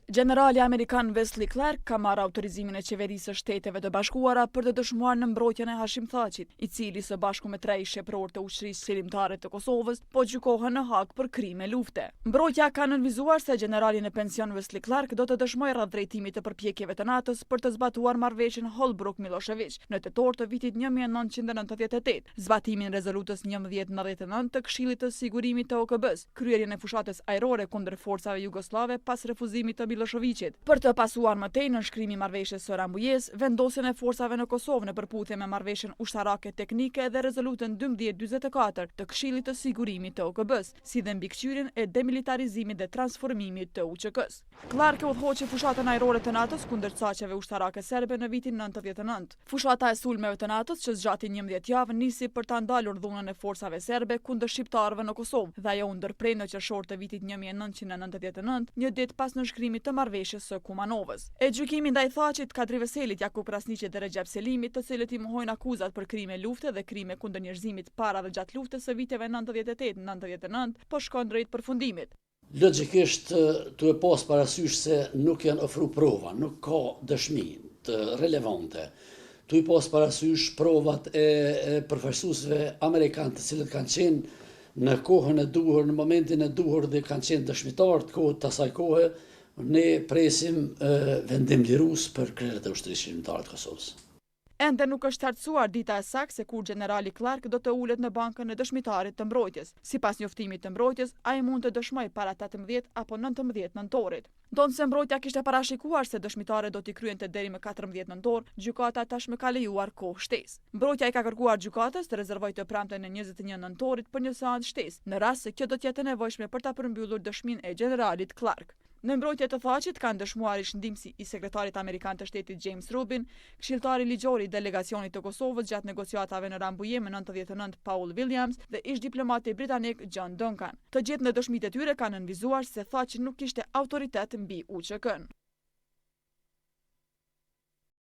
Generali Amerikan Wesley Clark ka marrë autorizimin e qeverisë së Shteteve të Bashkuara për të dëshmuar në mbrojtjen e Hashim Thaqit, i cili së bashku me 3 shqiptarë të ushtrisë qëllimtare të Kosovës po gjykohen në Hag për krime lufte. Mbrojtja ka nënvizuar se generali në pension Wesley Clark do të dëshmojë rreth drejtimit të përpjekjeve të NATO-s për të zbatuar marrëveshjen Holbrooke-Milošević në tetor të vitit 1998, zbatimin rezolutës 1199 të Këshillit të Sigurimit të OKB-s, kryerjen e fushatës ajrore kundër forcave jugoslave pas refuzimit të Miloševićit. Për të pasuar më tej nënshkrimi i marrëveshjes së Rambujës, vendosjen e forcave në Kosovë në përputhje me marrëveshjen ushtarake teknike dhe rezolutën 1244 të Këshillit të Sigurimit të OKB-s, si dhe mbikëqyrjen e demilitarizimit dhe transformimit të UÇK-s. Clark e udhëhoqi fushatën ajrore të NATO-s kundër caqeve ushtarake serbe në vitin 99. Fushata e sulmeve të NATO-s që zgjati 11 javë nisi për ta ndalur dhunën e forcave serbe kundër shqiptarëve në Kosovë dhe ajo u ndërprej në qershor të vitit 1999, një ditë pas nënshkrimit të marrëveshjes së Kumanovës. E gjykimi ndaj Thaqit, Kadri Veselit, Jakub Krasniqit dhe Recep Selimit, të cilët i mohojnë akuzat për krime lufte dhe krime kundër njerëzimit para dhe gjatë luftës së viteve 98-99, po shkon drejt përfundimit. Logjikisht tu e pas parasysh se nuk janë ofru prova, nuk ka dëshmi të relevante. Tu i pas parasysh provat e përfaqësuesve amerikanë të cilët kanë qenë në kohën e duhur, në momentin e duhur dhe kanë qenë dëshmitar të kohët të asaj kohe, ne presim vendim lirues për krerët e ushtrisë qëllimtare të Kosovës. Ende nuk është qartësuar dita e saktë se kur generali Clark do të ulet në bankën e dëshmitarit të mbrojtjes. Sipas njoftimit të mbrojtjes, ai mund të dëshmojë para 18 apo 19 nëntorit. Ndonse mbrojtja kishte parashikuar se dëshmitarët do t'i kryente deri më 14 nëntor, gjykata tashmë ka lejuar kohë shtesë. Mbrojtja i ka kërkuar gjykatës të rezervojë të premten e 21 nëntorit për një seancë shtesë, në rast se kjo do të jetë e nevojshme për ta përmbyllur dëshminë e generalit Clark. Në mbrojtje të Thaqit kanë dëshmuar ish ndihmësi i sekretarit amerikan të shtetit James Rubin, këshilltari ligjor i delegacionit të Kosovës gjatë negociatave në Rambuje më 99 Paul Williams dhe ish diplomati britanik John Duncan. Të gjithë në dëshmitë e tyre kanë nënvizuar se Thaçi nuk kishte autoritet mbi UÇK-n.